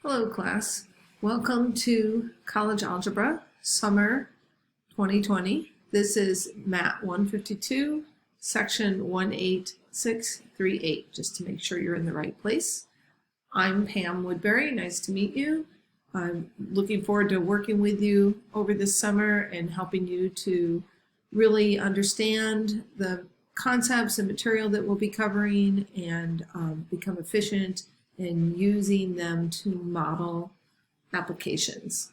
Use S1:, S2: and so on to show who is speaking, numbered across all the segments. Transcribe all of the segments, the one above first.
S1: Hello class, welcome to College Algebra Summer 2020. This is Mat 152, section 18638, just to make sure you're in the right place. I'm Pam Woodbury, nice to meet you. I'm looking forward to working with you over this summer and helping you to really understand the concepts and material that we'll be covering and become efficient in using them to model applications.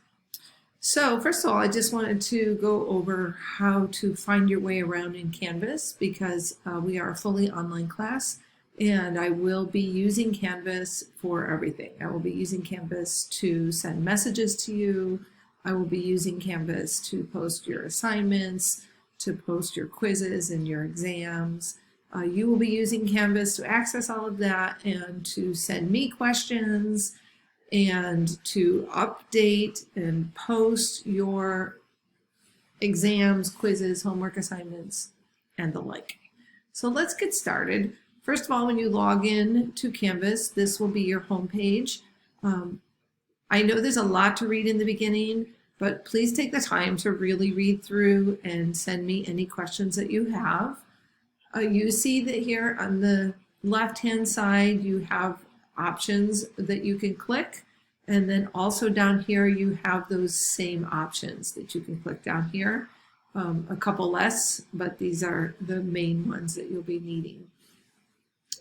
S1: So first of all, I just wanted to go over how to find your way around in Canvas because we are a fully online class and I will be using Canvas for everything. I will be using Canvas to send messages to you. I will be using Canvas to post your assignments, to post your quizzes and your exams. You will be using Canvas to access all of that and to send me questions and to update and post your exams, quizzes, homework assignments, and the like. So let's get started. First of all, when you log in to Canvas, this will be your home page. I know there's a lot to read in the beginning, but please take the time to really read through and send me any questions that you have. You see that here on the left-hand side, you have options that you can click. And then also down here, you have those same options that you can click down here. A couple less, but these are the main ones that you'll be needing.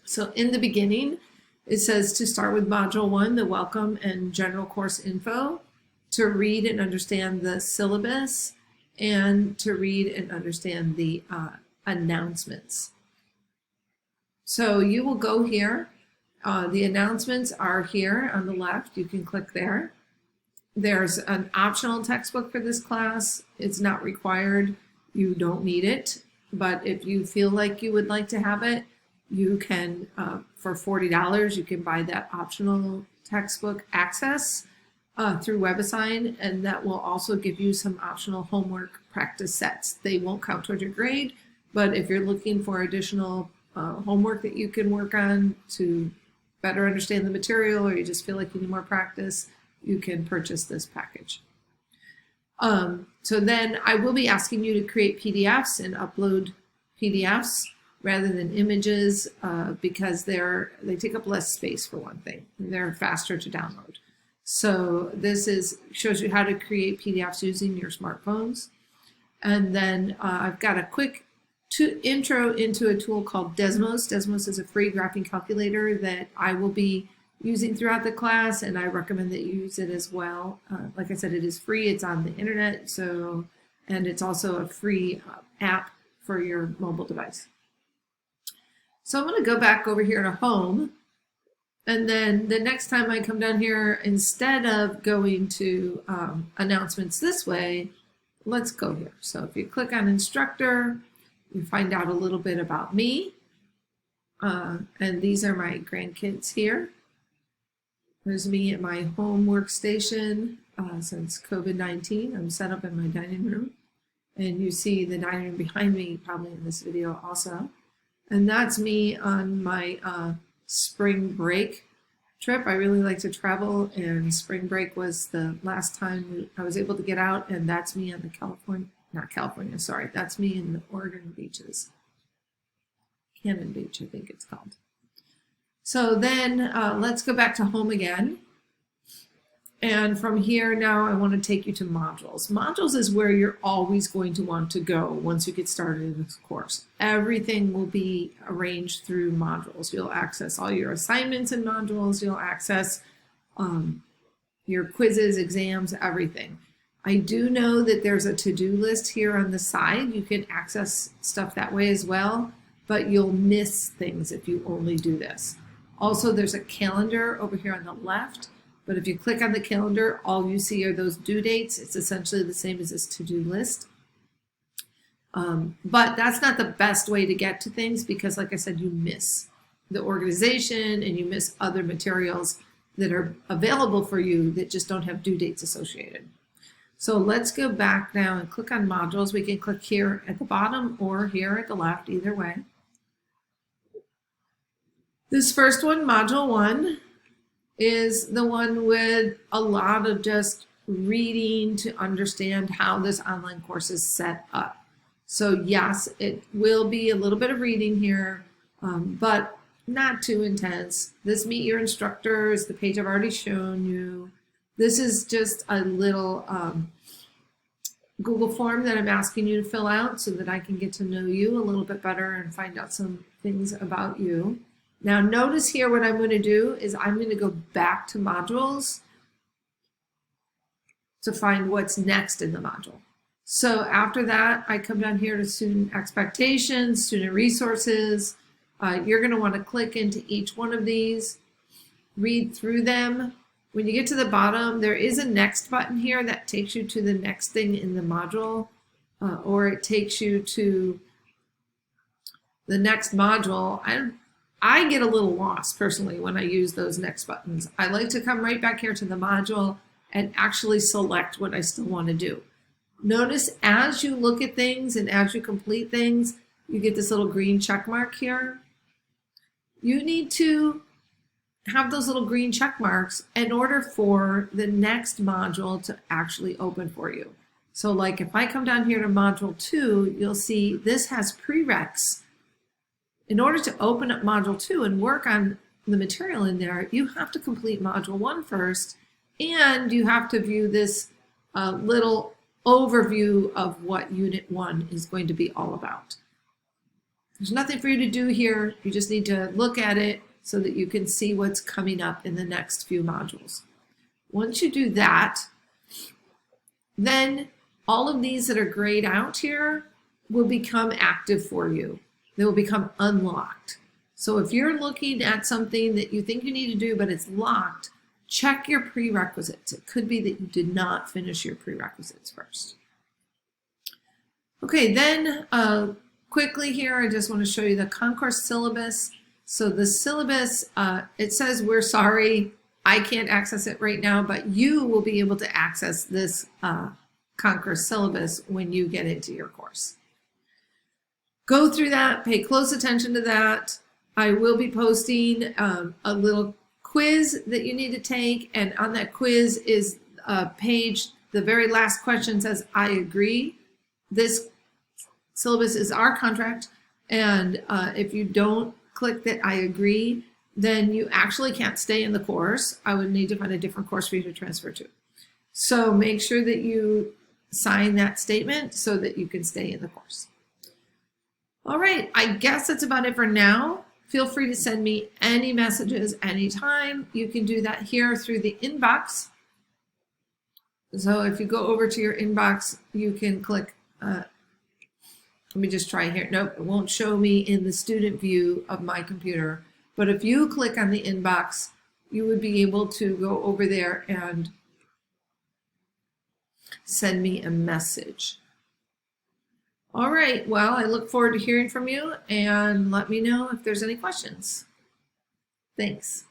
S1: So in the beginning, it says to start with Module 1, the welcome and general course info, to read and understand the syllabus, and to read and understand the announcements. So you will go here. The announcements are here on the left. You can click there. There's an optional textbook for this class. It's not required. You don't need it. But if you feel like you would like to have it, you can, for $40, you can buy that optional textbook access through WebAssign, and that will also give you some optional homework practice sets. They won't count towards your grade, but if you're looking for additional homework that you can work on to better understand the material, or you just feel like you need more practice, you can purchase this package. So then I will be asking you to create PDFs and upload PDFs rather than images because they take up less space for one thing. They're faster to download. So this shows you how to create PDFs using your smartphones. And then I've got a quick intro into a tool called Desmos. Desmos is a free graphing calculator that I will be using throughout the class, and I recommend that you use it as well. Like I said, it is free. It's on the internet, and it's also a free app for your mobile device. So I'm going to go back over here to Home, and then the next time I come down here, instead of going to announcements this way, let's go here. So if you click on Instructor, you find out a little bit about me. And these are my grandkids here. There's me at my home workstation since COVID-19. I'm set up in my dining room. And you see the dining room behind me, probably in this video also. And that's me on my spring break trip. I really like to travel, and spring break was the last time I was able to get out, and that's me on the that's me in the Oregon beaches. Cannon Beach, I think it's called. So then let's go back to Home again. And from here now I want to take you to Modules. Modules is where you're always going to want to go once you get started in this course. Everything will be arranged through Modules. You'll access all your assignments in Modules. You'll access your quizzes, exams, everything. I do know that there's a to-do list here on the side. You can access stuff that way as well, but you'll miss things if you only do this. Also, there's a calendar over here on the left, but if you click on the calendar, all you see are those due dates. It's essentially the same as this to-do list. But that's not the best way to get to things because, like I said, you miss the organization and you miss other materials that are available for you that just don't have due dates associated. So let's go back now and click on Modules. We can click here at the bottom or here at the left, either way. This first one, Module 1, is the one with a lot of just reading to understand how this online course is set up. So yes, it will be a little bit of reading here, but not too intense. This Meet Your Instructor is the page I've already shown you. This is just a little Google form that I'm asking you to fill out so that I can get to know you a little bit better and find out some things about you. Now notice here what I'm going to do is I'm going to go back to modules to find what's next in the module. So after that, I come down here to student expectations, student resources. You're going to want to click into each one of these, read through them. When you get to the bottom, there is a next button here that takes you to the next thing in the module, or it takes you to the next module. I get a little lost personally when I use those next buttons. I like to come right back here to the module and actually select what I still want to do. Notice as you look at things and as you complete things, you get this little green check mark here. You need to have those little green check marks in order for the next module to actually open for you. So like if I come down here to module 2, you'll see this has prereqs. In order to open up module 2 and work on the material in there, you have to complete module 1 first, and you have to view this little overview of what unit 1 is going to be all about. There's nothing for you to do here. You just need to look at it so that you can see what's coming up in the next few modules. Once you do that, then all of these that are grayed out here will become active for you. They will become unlocked. So if you're looking at something that you think you need to do but it's locked, check your prerequisites. It could be that you did not finish your prerequisites first. Okay, then quickly here, I just want to show you the Concourse syllabus. So the syllabus, it says we're sorry, I can't access it right now, but you will be able to access this Concourse syllabus when you get into your course. Go through that, pay close attention to that. I will be posting a little quiz that you need to take, and on that quiz is a page, the very last question says, I agree. This syllabus is our contract, and if you don't click that I agree, then you actually can't stay in the course. I would need to find a different course for you to transfer to. So make sure that you sign that statement so that you can stay in the course. All right, I guess that's about it for now. Feel free to send me any messages anytime. You can do that here through the inbox. So if you go over to your inbox, you can click, let me just try here. Nope, it won't show me in the student view of my computer. But if you click on the inbox, you would be able to go over there and send me a message. All right, well, I look forward to hearing from you, and let me know if there's any questions. Thanks.